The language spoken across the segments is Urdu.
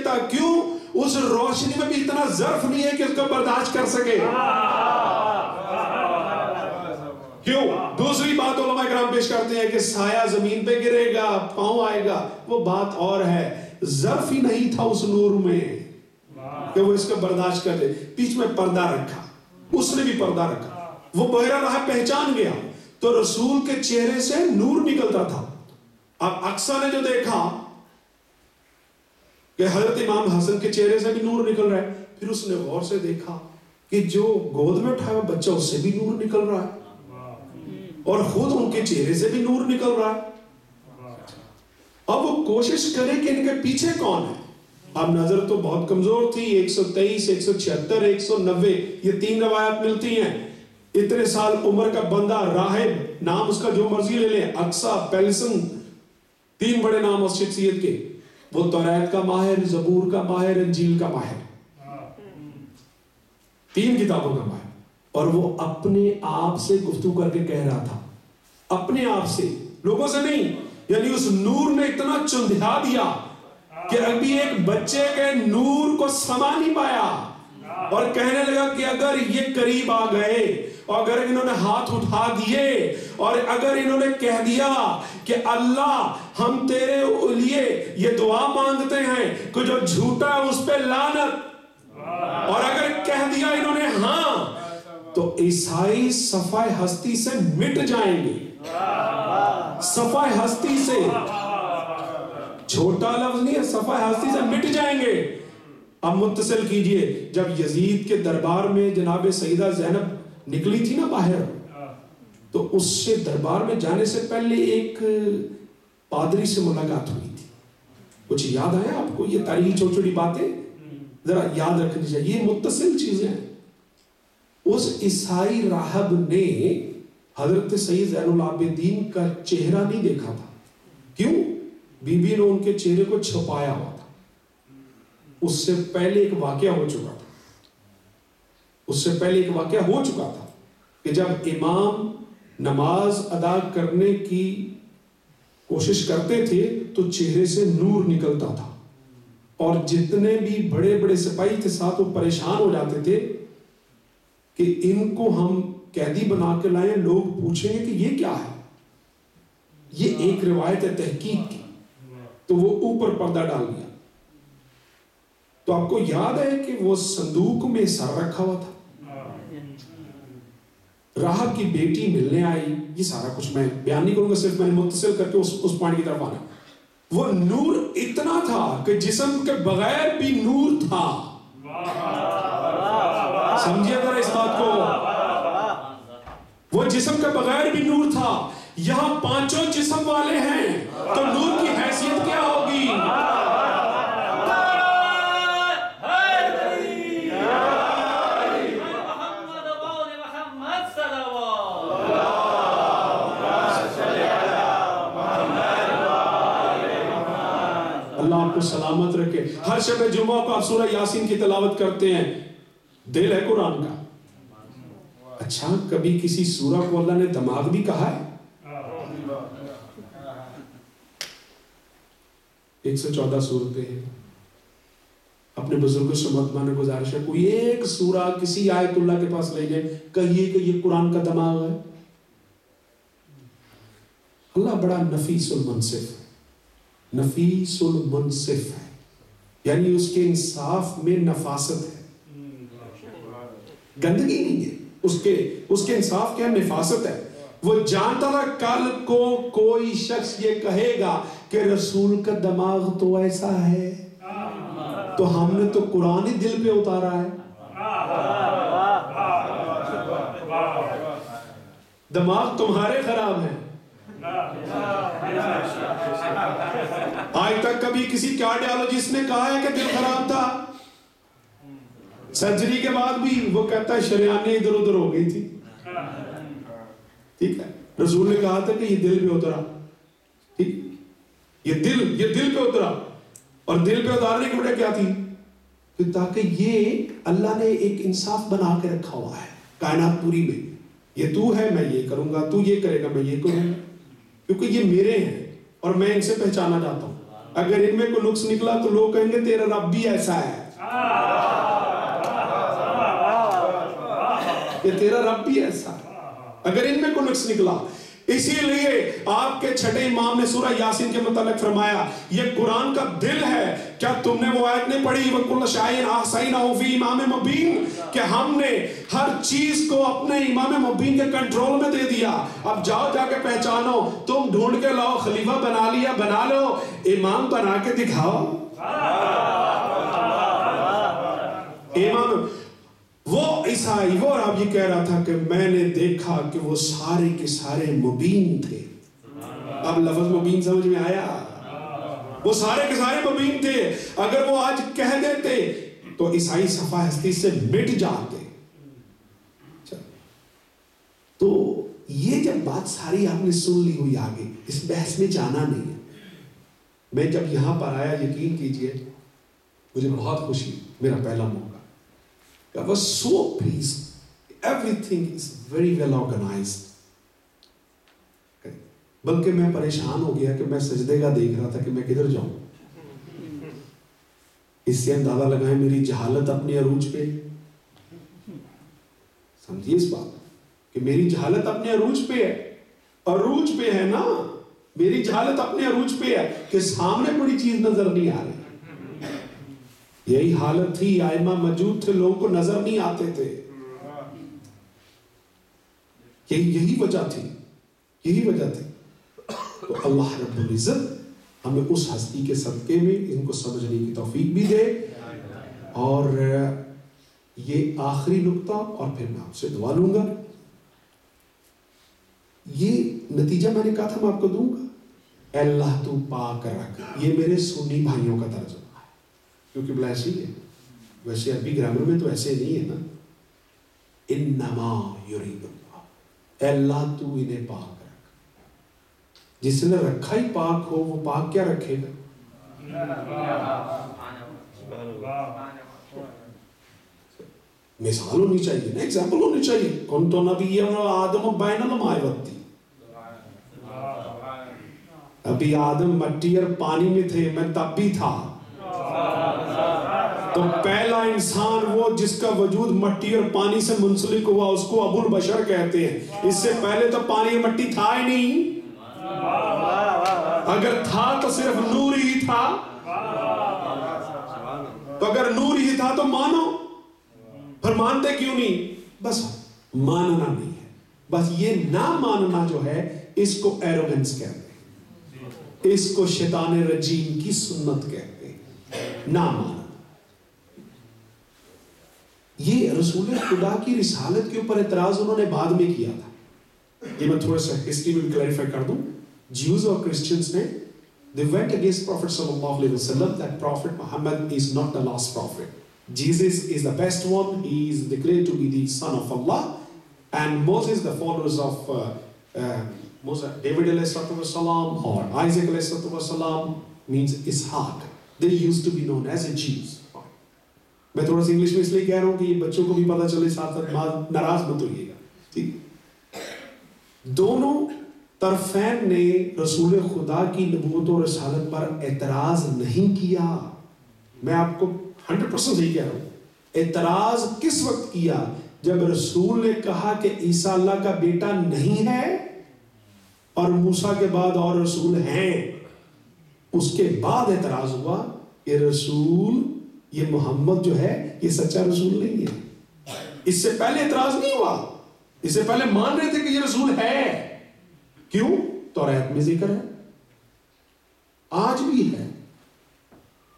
دیکھتا. کیوں؟ اس روشنی میں بھی اتنا ظرف نہیں ہے کہ اس کو برداشت کر سکے. کیوں؟ دوسری بات علماء کرام پیش کرتے ہیں کہ سایہ زمین پہ گرے گا، پاؤں آئے گا، وہ بات اور ہے. ظرف ہی نہیں تھا اس نور میں کہ وہ اس کو برداشت کر لے. بیچ میں پردہ رکھا، اس نے بھی پردہ رکھا. وہ بحیرہ راہ پہچان گیا تو رسول کے چہرے سے نور نکلتا تھا. اب اقصیٰ نے جو دیکھا کہ حضرت امام حسن کے چہرے سے بھی نور نکل رہا ہے، پھر اس نے غور سے دیکھا کہ جو گود میں اٹھایا بچہ اس سے بھی نور نکل رہا ہے، اور خود ان کے چہرے سے بھی نور نکل رہا ہے. اب وہ کوشش کرے کہ ان کے پیچھے کون ہے. اب نظر تو بہت کمزور تھی. 123 176 190 یہ 3 روایات ملتی ہیں. اتنے سال عمر کا بندہ، راہب، نام اس کا جو مرضی لے لیں، اقصیٰ، پیلسن، 3 بڑے نام اس شخصیت کے. وہ توریت کا ماہر، زبور کا ماہر، انجیل کا ماہر، 3 کتابوں کا ماہر. اور وہ اپنے آپ سے گفتگو کر کے کہہ رہا تھا، اپنے آپ سے، لوگوں سے نہیں. یعنی اس نور نے اتنا چندھا دیا کہ ابھی ایک بچے کے نور کو سما نہیں پایا، اور کہنے لگا کہ اگر یہ قریب آ گئے، اور اگر انہوں نے ہاتھ اٹھا دیے، اور اگر انہوں نے کہہ دیا کہ اللہ ہم تیرے لیے یہ دعا مانگتے ہیں کہ جو جھوٹا ہے اس پہ لعنت، اور اگر کہہ دیا انہوں نے ہاں، تو عیسائی صفحہ ہستی سے مٹ جائیں گے. صفحہ ہستی سے، چھوٹا لفظ نہیں ہے، صفحہ ہستی سے مٹ جائیں گے. اب متصل کیجئے، جب یزید کے دربار میں جناب سیدہ زینب نکلی تھی نا باہر، تو اس سے دربار میں جانے سے پہلے ایک پادری سے ملاقات ہوئی تھی. کچھ یاد آیا آپ کو؟ یہ تاریخی چھوٹی چھوٹی باتیں ذرا یاد رکھنی چاہیے، یہ متصل چیزیں ہیں. اس عیسائی راہب نے حضرت سید زین العابدین کا چہرہ نہیں دیکھا تھا. کیوں؟ بی بی نے ان کے چہرے کو چھپایا ہوا تھا. اس سے پہلے ایک واقعہ ہو چکا تھا، اس سے پہلے ایک واقعہ ہو چکا تھا کہ جب امام نماز ادا کرنے کی کوشش کرتے تھے تو چہرے سے نور نکلتا تھا، اور جتنے بھی بڑے بڑے سپاہی تھے ساتھ وہ پریشان ہو جاتے تھے کہ ان کو ہم قیدی بنا کے لائیں، لوگ پوچھیں گے کہ یہ کیا ہے. یہ ایک روایت ہے تحقیق کی. تو وہ اوپر پردہ ڈال دیا. تو آپ کو یاد ہے کہ وہ صندوق میں سر رکھا ہوا تھا. راہب کی بیٹی ملنے آئی. یہ سارا کچھ میں بیان نہیں کروں گا، صرف میں نے متصل کر کے اس پوائنٹ کی طرف آنا. وہ نور اتنا تھا کہ جسم کے بغیر بھی نور تھا. سمجھیے ذرا اس بات کو. وہ جسم کے بغیر بھی نور تھا. یہاں 5 جسم والے ہیں تو نور کی حیثیت کیا ہوگی؟ اللہ آپ کو سلامت رکھے. ہر شب جمعہ کو آپ سورہ یاسین کی تلاوت کرتے ہیں، دل ہے قرآن کا. اچھا، کبھی کسی سورہ کو اللہ نے دماغ بھی کہا ہے؟ 114 سورتیں ہیں. اپنے بزرگوں سے مطمئن گزارش ہے، کوئی ایک سورہ کسی آیت اللہ کے پاس لے جائے، کہیے کہ یہ قرآن کا دماغ ہے. اللہ بڑا نفیس المنصف ہے، نفیس المنصف ہے، یعنی اس کے انصاف میں نفاست ہے، گندگی نہیں ہے. اس کے انصاف کیا نفاست ہے. وہ جانتا تھا کل کو کوئی شخص یہ کہے گا کہ رسول کا دماغ تو ایسا ہے، تو ہم نے تو قرآن ہی دل پہ اتارا ہے. دماغ تمہارے خراب ہے. آج تک کبھی کسی کارڈیالوجسٹ نے کہا ہے کہ دل خراب تھا؟ سرجری کے بعد بھی وہ کہتا ہے شریانیں ادھر ادھر ہو گئی تھی. ٹھیک ہے، رسول نے کہا تھا کہ یہ دل پہ اترا. ٹھیک، یہ دل پہ اترا. اور دل پہ اتارنے کی وجہ کیا تھی؟ کہ تاکہ یہ اللہ نے ایک انصاف بنا کے رکھا ہوا ہے کائنات پوری میں. یہ تو ہے، میں یہ کروں گا، تو یہ کرے گا، میں یہ کروں گا، کیونکہ یہ میرے ہیں اور میں ان سے پہچانا جاتا ہوں. اگر ان میں کوئی نقص نکلا تو لوگ کہیں گے تیرا رب بھی ایسا ہے کہ تیرا رب بھی ایسا ہے، اگر ان میں کوئی نقص نکلا. اسی لیے آپ کے چھٹے امام نے سورہ یاسین کے متعلق فرمایا یہ قرآن کا دل ہے. کیا تم نے وہ آیت نہیں پڑھی وَكُلَّ شَيْءٍ أَحْصَيْنَاهُ فِي إِمَامٍ مُبِينٍ کہ ہم نے ہر چیز کو اپنے امام مبین کے کنٹرول میں دے دیا. اب جاؤ جا کے پہچانو، تم ڈھونڈ کے لاؤ، خلیفہ بنا لیا بنا لو، امام بنا کے دکھاؤ. امام وہ عیسائی وہ رب یہ کہہ رہا تھا کہ میں نے دیکھا کہ وہ سارے کے سارے مبین تھے. اب لفظ مبین سمجھ میں آیا؟ وہ سارے کے سارے مبین تھے. اگر وہ آج کہہ دیتے تو عیسائی صفحہ ہستی سے مٹ جاتے. تو یہ جب بات ساری آپ نے سن لی ہوئی آگے، اس بحث میں جانا نہیں ہے. میں جب یہاں پر آیا یقین کیجئے مجھے بہت خوشی، میرا پہلا موقع. I was so pleased. Everything is very well organized. بلکہ میں پریشان ہو گیا کہ میں سجدے کا دیکھ رہا تھا کہ میں کدھر جاؤں. اس سے اندازہ لگائیں میری جہالت اپنے عروج پہ. سمجھیے اس بات کہ میری جہالت اپنے عروج پہ ہے. عروج پہ ہے نا، میری جہالت اپنے عروج پہ ہے کہ سامنے بڑی چیز نظر نہیں آ رہی. یہی حالت تھی، آئمہ موجود تھے، لوگوں کو نظر نہیں آتے تھے. یہی وجہ تھی، یہی وجہ تھی. تو اللہ رب العزت ہمیں اس ہستی کے صدقے میں ان کو سمجھنے کی توفیق بھی دے. اور یہ آخری نقطہ اور پھر میں آپ سے دعا لوں گا. یہ نتیجہ میں نے کہا تھا میں آپ کو دوں گا. اے اللہ تو پاک رکھ، یہ میرے سنی بھائیوں کا ترجمہ ہے کیونکہ بلا ایسی ہے. ویسے عربی گرامر میں تو ایسے نہیں ہے نا. انما یرید اللہ، اے اللہ تو انہیں پاک رکھ. جس نے رکھا ہی پاک ہو وہ پاک کیا رکھے گا؟ مثال ہونی چاہیے نا، ایگزامپل ہونی چاہیے. کون تو نبی آدم بین الماء والطین. ابھی آدم مٹی اور پانی میں تھے، میں تب بھی تھا. تو پہلا انسان وہ جس کا وجود مٹی اور پانی سے منسلک ہوا اس کو ابو البشر کہتے ہیں. اس سے پہلے تو پانی اور مٹی تھا ہی نہیں. اگر تھا تو صرف نور ہی تھا. تو اگر نور ہی تھا تو مانو. پھر مانتے کیوں نہیں؟ بس ماننا نہیں ہے. بس یہ نہ ماننا جو ہے اس کو ایروگنس کہتے ہیں، اس کو شیطان رجیم کی سنت کہتے ہیں. نہ ماننا. یہ رسول خدا کی رسالت کے اوپر اعتراض انہوں نے بعد میں کیا تھا. یہ میں تھوڑا سا ہسٹری میں کلیریفائی کر دوں. جیوز اور کرسچنز نے they went against Prophet sallallahu alaihi wasallam that Prophet Muhammad is not the last prophet. Jesus is the best one. He is declared to be the son of Allah. And Moses, the followers of Moses, David alayhi salatu wasalam or Isaac alayhi salatu wasalam means Ishaq. They used to be known as the Jews. میں تھوڑا سا انگلش میں اس لیے کہہ رہا ہوں کہ یہ بچوں کو بھی پتا چلے، ساتھ ساتھ ناراض مت ہوئیے گا. ٹھیک، دونوں طرفین نے رسول خدا کی نبوت و رسالت پر اعتراض نہیں کیا. میں آپ کو 100% صحیح کہہ رہا ہوں. اعتراض کس وقت کیا؟ جب رسول نے کہا کہ عیسیٰ اللہ کا بیٹا نہیں ہے اور موسیٰ کے بعد اور رسول ہیں. اس کے بعد اعتراض ہوا کہ رسول یہ محمد جو ہے یہ سچا رسول نہیں ہے. اس سے پہلے اعتراض نہیں ہوا. اس سے پہلے مان رہے تھے کہ یہ رسول ہے. کیوں؟ توریت میں ذکر ہے، آج بھی ہے،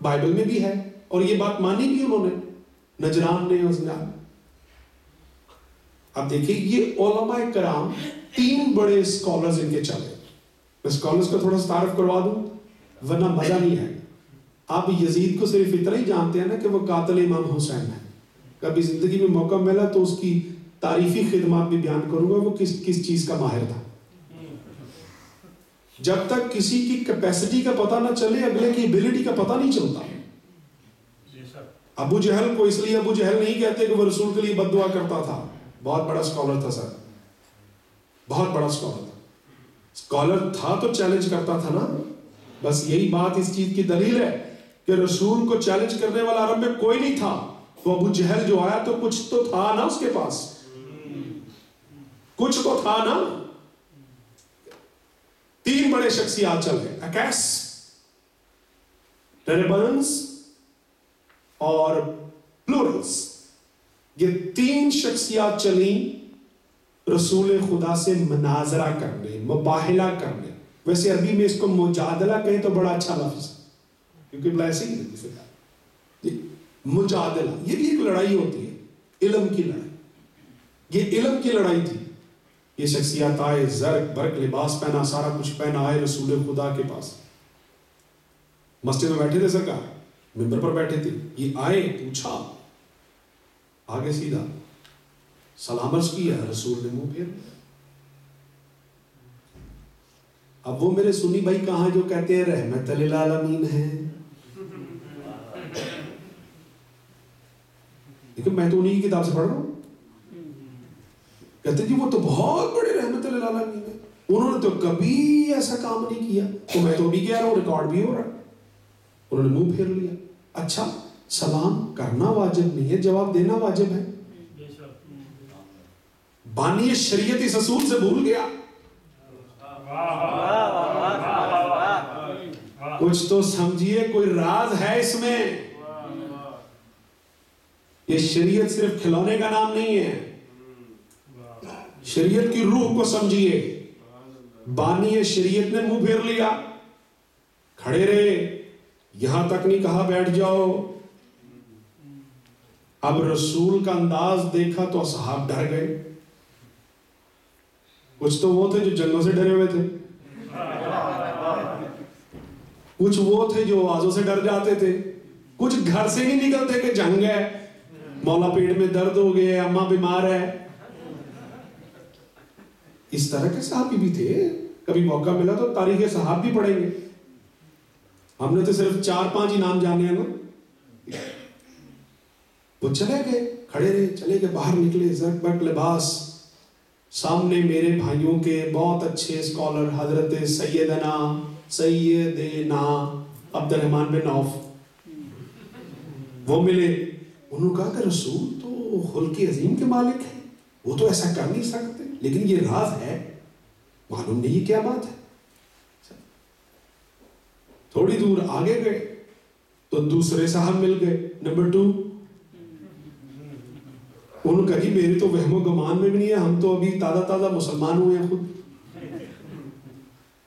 بائبل میں بھی ہے. اور یہ بات مانی بھی انہوں نے، نجران نے. اس نے اب دیکھیں یہ علماء کرام 3 بڑے اسکالرز ان کے چلے. میں اسکالرز کا تھوڑا سا تعارف کروا دوں ورنہ مزہ نہیں ہے. آپ یزید کو صرف اتنا ہی جانتے ہیں نا کہ وہ قاتل امام حسین ہے. کبھی زندگی میں موقع ملا تو اس کی تعریفی خدمات بھی بیان کروں گا، وہ کس چیز کا ماہر تھا. جب تک کسی کی کیپیسٹی کا پتہ نہ چلے اگلے کی ایبلٹی کا پتہ نہیں چلتا. ابو جہل کو اس لیے ابو جہل نہیں کہتے کہ وہ رسول کے لیے بد دعا کرتا تھا. بہت بڑا اسکالر تھا سر، بہت بڑا اسکالر تھا. اسکالر تھا تو چیلنج کرتا تھا نا. بس یہی بات اس چیز کی دلیل ہے کہ رسول کو چیلنج کرنے والا عرب میں کوئی نہیں تھا. تو ابو جہل جو آیا تو کچھ تو تھا نا اس کے پاس, کچھ تو تھا نا. 3 بڑے شخصیات چل گئے, اکیس, ٹیربنس اور پلورلس. یہ 3 شخصیات چلیں رسول خدا سے مناظرہ کرنے, مباہلہ کرنے. ویسے عربی میں اس کو مجادلہ کہیں تو بڑا اچھا لفظ ہے, کیونکہ بلا ایسے ہی نہیں. مجادلہ یہ بھی ایک لڑائی ہوتی ہے, علم کی لڑائی. یہ علم کی لڑائی تھی. یہ شخصیات آئے, زرق برق لباس پہنا, سارا کچھ پہنا, آئے رسول خدا کے پاس. مسجد میں بیٹھے تھے سرکار, ممبر پر بیٹھے تھے. یہ آئے, پوچھا, آگے سیدھا سلام عرض کیا, رسول نے منہ پھیر. اب وہ میرے سنی بھائی کہاں جو کہتے ہیں رحمت للعالمین ہے, لیکن میں تو انہی کی کتاب سے پڑھ رہا ہوں. کہتے جی وہ تو بہت بڑے رحمت للعالمین ہے, انہوں نے تو کبھی ایسا کام نہیں کیا. تو میں تو ابھی کہہ رہا ہوں, ریکارڈ بھی ہو رہا ہے. انہوں نے منہ پھیر لیا. اچھا, سلام کرنا واجب نہیں ہے, جواب دینا واجب ہے. بانی شریعت اس اصول سے بھول گیا. کچھ تو سمجھیے, کوئی راز ہے اس میں. یہ شریعت صرف کھلونے کا نام نہیں ہے, شریعت کی روح کو سمجھیے. بانی شریعت نے منہ پھیر لیا, کھڑے رہے, یہاں تک نہیں کہا بیٹھ جاؤ. اب رسول کا انداز دیکھا تو اصحاب ڈر گئے. کچھ تو وہ تھے جو جنگوں سے ڈرے ہوئے تھے, کچھ وہ تھے جو آوازوں سے ڈر جاتے تھے, کچھ گھر سے نہیں نکلتے کہ جنگ ہے, مولا پیٹ میں درد ہو گئے, اماں بیمار ہے. اس طرح کے صحابی بھی تھے. کبھی موقع ملا تو تاریخ صحابہ بھی پڑھیں گے. ہم نے تو صرف 4-5 ہی نام جانے ہیں نا. وہ چلے گئے, کھڑے رہے, چلے گئے, باہر نکلے, زرق برق لباس. سامنے میرے بھائیوں کے بہت اچھے اسکالر حضرت سیدنا عبد الرحمن بن عوف وہ ملے. انہوں نے کہا کہ رسول تو خلق عظیم کے مالک ہیں, وہ تو ایسا کر نہیں سکتے, لیکن یہ راز ہے, معلوم نہیں یہ کیا بات ہے. تھوڑی دور آگے گئے تو دوسرے صاحب مل گئے, نمبر 2. انہوں نے کہا جی میری تو وہم و گمان میں بھی نہیں ہے, ہم تو ابھی تازہ مسلمان ہوئے ہیں خود.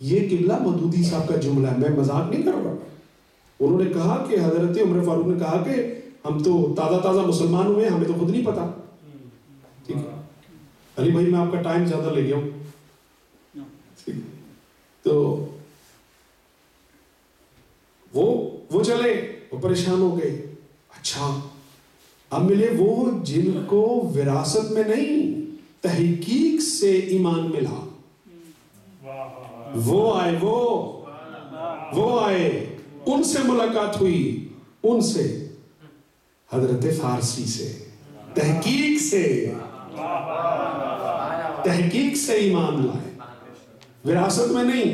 یہ قبلہ مودودی صاحب کا جملہ ہے, میں مذاق نہیں کر رہا. انہوں نے کہا کہ حضرت عمر فاروق نے کہا کہ ہم تو تازہ مسلمان ہوئے ہیں, ہمیں تو خود نہیں پتا. ٹھیک ہے علی بھائی, میں آپ کا ٹائم زیادہ لے گیا ہوں. تو وہ چلے, وہ پریشان ہو گئے. اچھا, اب ملے وہ جن کو وراثت میں نہیں تحقیق سے ایمان ملا. وہ آئے, ان سے ملاقات ہوئی, ان سے حضرت فارسی سے تحقیق سے ایمان لائے, وراثت میں نہیں,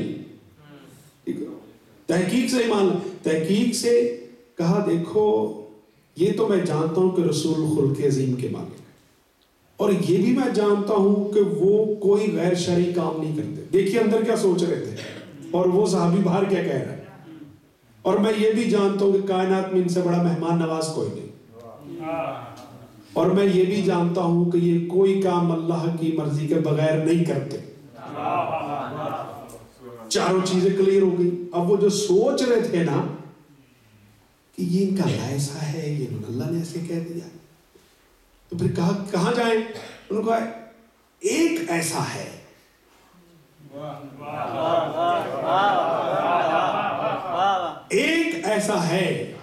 تحقیق سے ایمان لائے. تحقیق سے کہا دیکھو یہ تو میں جانتا ہوں کہ رسول خلق عظیم کے مالک ہے, اور یہ بھی میں جانتا ہوں کہ وہ کوئی غیر شرعی کام نہیں کرتے. دیکھیے اندر کیا سوچ رہے تھے, اور وہ صحابی باہر کیا کہہ رہا ہے. اور میں یہ بھی جانتا ہوں کہ کائنات میں ان سے بڑا مہمان نواز کوئی نہیں, اور میں یہ بھی جانتا ہوں کہ یہ کوئی کام اللہ کی مرضی کے بغیر نہیں کرتے. چاروں چیزیں کلیئر ہو گئی. اب وہ جو سوچ رہے تھے نا کہ یہ ان کا اللہ ایسا ہے, یہ اللہ نے ایسے کہہ دیا, تو پھر کہاں جائیں. انہوں نے کہا ایک ایسا ہے, ایک ایسا ہے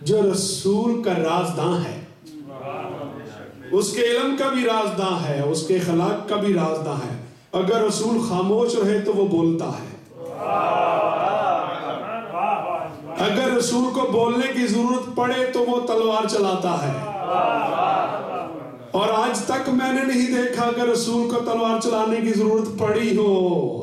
جو رسول کا رازداں ہے, اس کے علم کا بھی رازداں ہے, اس کے اخلاق کا بھی رازداں ہے. اگر رسول خاموش رہے تو وہ بولتا ہے, اگر رسول کو بولنے کی ضرورت پڑے تو وہ تلوار چلاتا ہے. اور آج تک میں نے نہیں دیکھا کہ رسول کو تلوار چلانے کی ضرورت پڑی ہو.